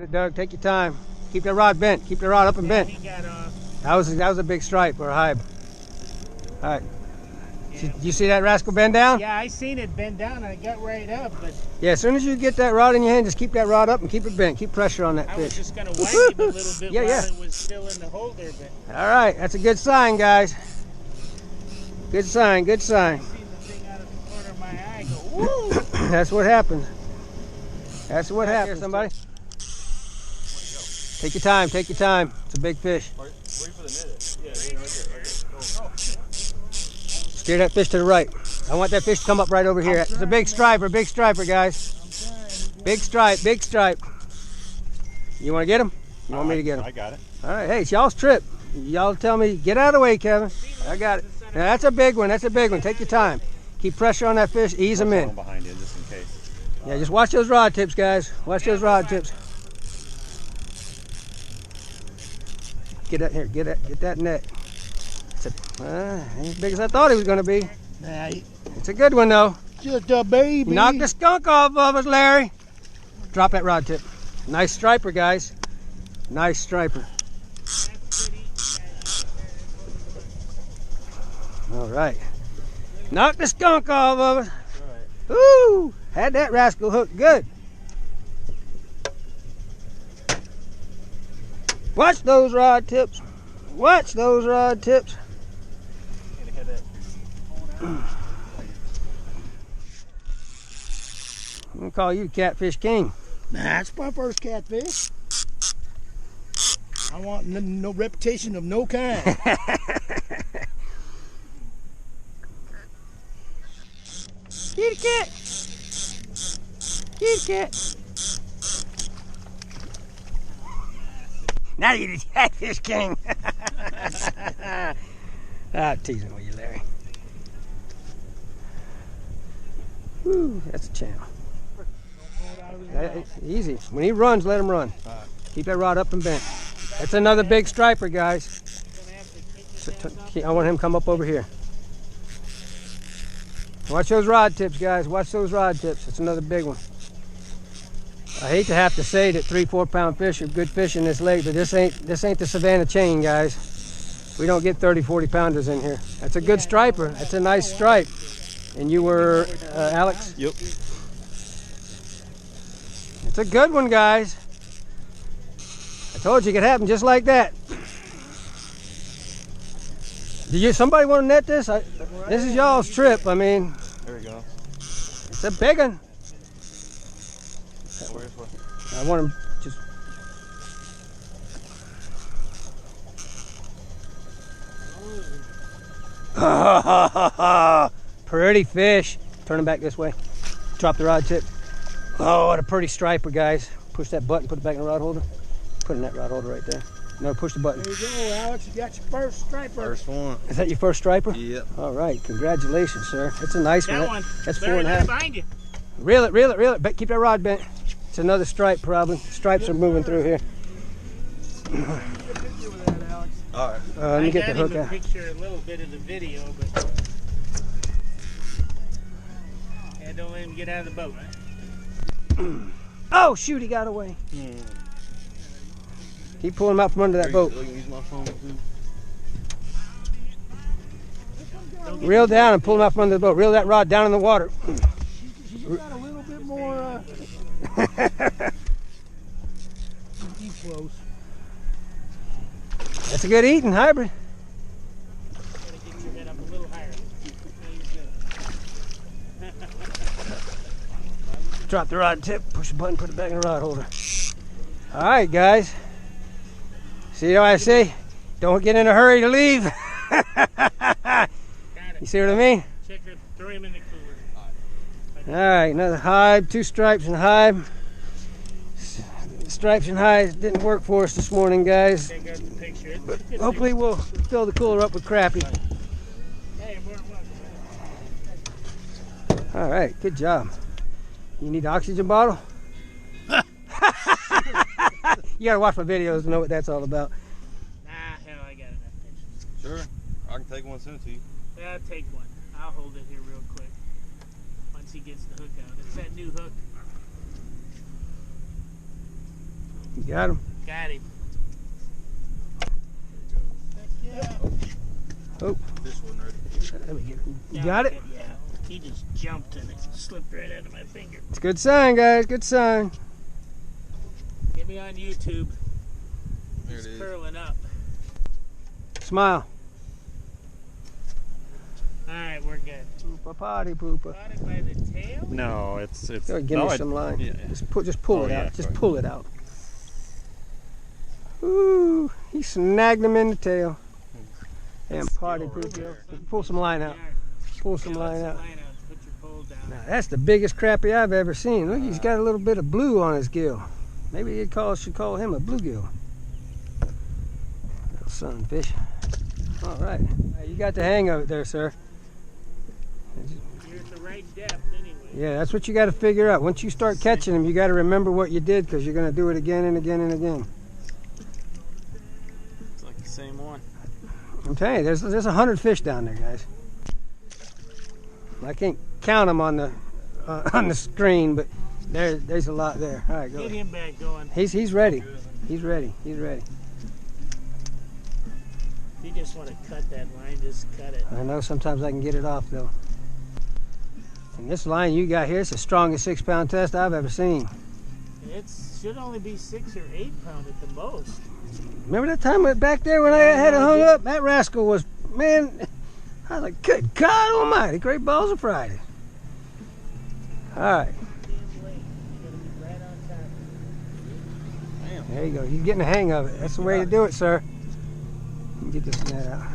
Doug, take your time. Keep that rod bent. Keep the rod up and bent. He got off. That was a big stripe or a hibe. All right. Yeah. Did you see that rascal bend down? Yeah, I seen it bend down and I got right up, but Yeah, as soon as you get that rod in your hand, just keep that rod up and keep it bent. Keep pressure on that I fish. was just gonna wind him a little bit Yeah, while yeah. it was still in the holder, but All right, that's a good sign, guys. Good sign, good sign. I seen the thing out of the corner of my eye go, woo! That's what happens. That's what happens. Somebody. Take your time, take your time. It's a big fish. Wait for the net. Yeah, right there. Steer that fish to the right. I want that fish to come up right over here. It's a big striper, guys. Big stripe, big stripe. You want to get him? You want me to get him? I got it. All right, hey, it's y'all's trip. Y'all tell me, get out of the way, Kevin. I got it. Now, that's a big one, that's a big one. Take your time. Keep pressure on that fish, ease them in. Behind you, just in case. Yeah, just watch those rod tips, guys. Watch those rod tips. Get that here, get that net. It's ain't as big as I thought it was gonna be. Nah, It's a good one though. just a baby. Knock the skunk off of us, Larry. Drop that rod tip. Nice striper, guys. Nice striper. All right. Knock the skunk off of us. Ooh, had that rascal hooked good. Watch those rod tips. Watch those rod tips. I'm gonna call you Catfish King. Nah, that's my first catfish. I want no reputation of no kind. Kitty cat. Kitty cat. Now you're the Catfish King. I'm teasing with you, Larry. Woo, that's a channel. Easy. When he runs, let him run. Keep that rod up and bent. That's another big striper, guys. I want him to come up over here. Watch those rod tips, guys. Watch those rod tips. That's another big one. I hate to have to say that 3-4 pound fish are good fish in this lake, but this ain't the Savannah chain, guys. We don't get 30-40 pounders in here. That's a good striper. That's a nice stripe. And you were Alex? Yep. It's a good one, guys. I told you it could happen just like that. Somebody want to net this? This is y'all's trip. I mean, There we go. it's a big one. I want him just. Pretty fish. Turn him back this way. Drop the rod tip. Oh, what a pretty striper, guys. Push that button, put it back in the rod holder. Put it in that rod holder right there. No, push the button. There you go, Alex. You got your first striper. First one. Is that your first striper? Yep. All right, congratulations, sir. That's a nice That one. one. That's Better 4.5. behind you. Reel it, reel it, reel it. But keep that rod bent. It's another stripe, probably. Stripes are moving through here. All right. Let me get the hook I out. picture a little bit of the video, but yeah, don't let him get out of the boat. Oh, shoot, he got away. Keep pulling him out from under that boat. Use my phone too. Reel down and pull him out from under the boat. Reel that rod down in the water. You got a little bit more too close. That's a good eating hybrid. Gotta get your head up a little higher. Drop the rod tip, push the button, put it back in the rod holder. All right, guys. See what I say? Don't get in a hurry to leave. You see what I mean? Check it, throw him in the cooler. All right, another hive, 2 stripes and hive. Stripes and hives didn't work for us this morning, guys. Take out the picture. But hopefully we'll fill the cooler up with crappie. Hey, more welcome. All right, good job. You need an oxygen bottle? You gotta watch my videos to know what that's all about. Nah, hell, I got enough pictures. Sure. I can take one, send it to you. Yeah, I'll take one. I'll hold it here real quick. Once he gets the hook out. It's that new hook. You got him? Got him. Yeah. Oh, Fish wasn't ready. let me get him. You Yeah, got it? Yeah. He just jumped and it slipped right out of my finger. It's a good sign, guys. Good sign. Get me on YouTube. There He's it is. curling up. Smile. Alright, we're good. Poopa, potty poopa. Got it by the tail? No, it's. Go, give me some line. Yeah. Just pull Oh, it yeah, out. Just sorry. pull it out. Ooh, he snagged him in the tail. Damn party Skill right poopa. there. Pull some line out. Pull some Yeah, line let out. Line out. Put your pole down. Now, that's the biggest crappie I've ever seen. Look, he's got a little bit of blue on his gill. Maybe you should call him a bluegill. Little sunfish. All right. You got the hang of it there, sir. You're at the right depth anyway. Yeah, that's what you got to figure out. Once you start catching them, you got to remember what you did because you're going to do it again and again and again. It's like the same one. I'm telling you, there's 100 fish down there, guys. I can't count them on the screen, but there's a lot there. All right, go. Get him back going. He's ready. He's ready. He's ready. If you just want to cut that line, just cut it. I know sometimes I can get it off though. And this line you got here is the strongest 6-pound test I've ever seen. It should only be 6 or 8 pound at the most. Remember that time back there when I had it hung up? That rascal was, man, I was like, good God almighty, great balls of Friday. All right, Damn late. You gotta be right on top of Damn. there you go. You're getting the hang of it. That's the way to do it, sir. Get this net out.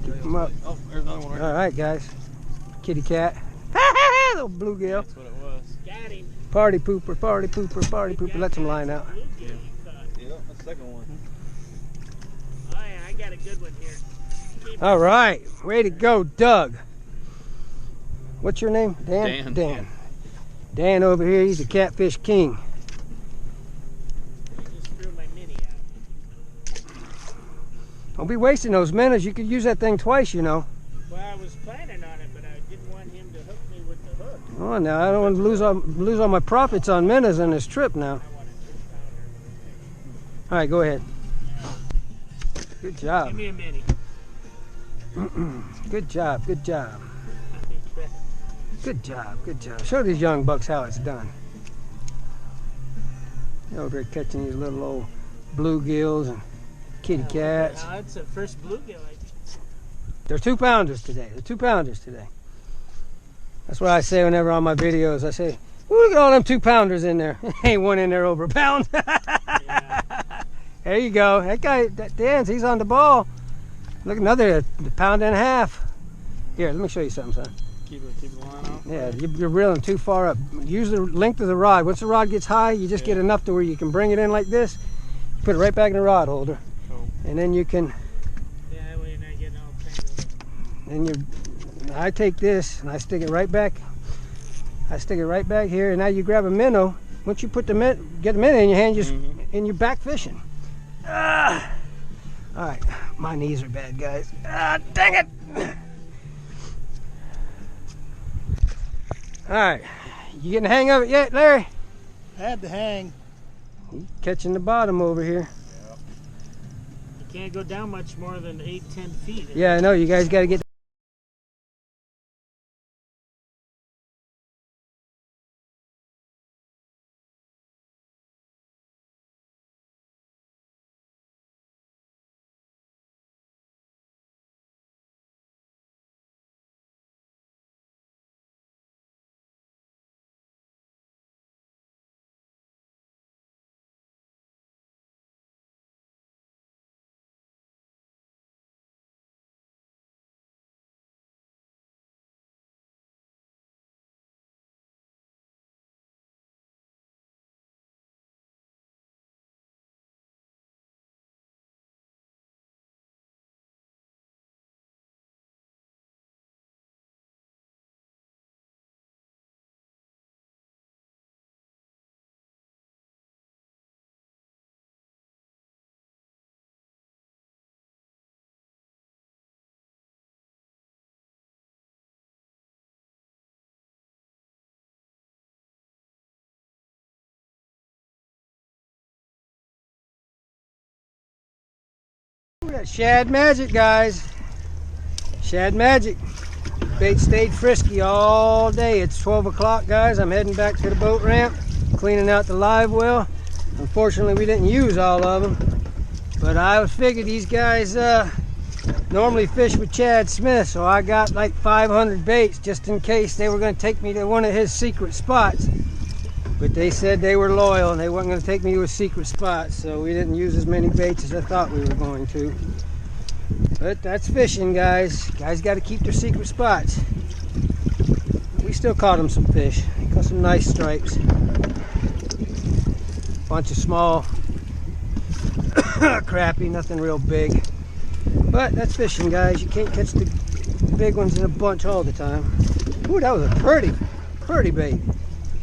Keep them up. Oh, there's another one right All right, guys. Kitty cat. Little bluegill. there. That's what it was. it. Got him. Party pooper, party pooper, party pooper. Let some line out. Bluegill you caught. Yeah, that's the second one. Oh yeah, I got a good one here. Keep All right, way to go, Doug. What's your name? Dan. Dan. Dan over here, he's a catfish king. I just threw my mini out. Don't be wasting those minnows. You could use that thing twice, you know. Well, I was planning on it, but I didn't want him to hook me with the hook. Oh, now I don't want to lose all my profits on minnows on this trip now. I want a 2 pounder. All right, go ahead. Good Give job. me a mini. Good job. Good job. Good job. Good job. Show these young bucks how it's done. You're over here catching these little old bluegills and kitty cats. Now, that's the first bluegill. They're 2-pounders today. They're 2-pounders today. That's what I say whenever on my videos. I say, look at all them 2-pounders in there. Ain't one in there over a pound. Yeah. There you go. That guy, that Dan's, he's on the ball. Look, another pound and a half. Here, let me show you something, son. Keep the line off. Yeah, you're reeling too far up. Use the length of the rod. Once the rod gets high, you just get enough to where you can bring it in like this. Put it right back in the rod holder. Cool. And then you can, Yeah, that way you're not getting all tangled. and I take this and I stick it right back. I stick it right back here, and now you grab a minnow. Once you put get the minnow in your hand, and you're back fishing. Ah. All right, my knees are bad, guys. Ah, dang it! All right, you getting the hang of it yet, Larry? Had to hang. He's catching the bottom over here. You can't go down much more than 8-10 feet. Yeah, I know. You guys got to get Shad magic, guys. Shad magic. Bait stayed frisky all day. It's 12 o'clock, guys. I'm heading back to the boat ramp, cleaning out the live well. Unfortunately, we didn't use all of them, but I figured these guys normally fish with Chad Smith, so I got like 500 baits just in case they were going to take me to one of his secret spots. But they said they were loyal and they weren't going to take me to a secret spot, so we didn't use as many baits as I thought we were going to. But that's fishing, guys. Guys got to keep their secret spots. We still caught them some fish. Caught some nice stripes. Bunch of small crappie, nothing real big. But that's fishing, guys. You can't catch the big ones in a bunch all the time. Ooh, that was a pretty bait.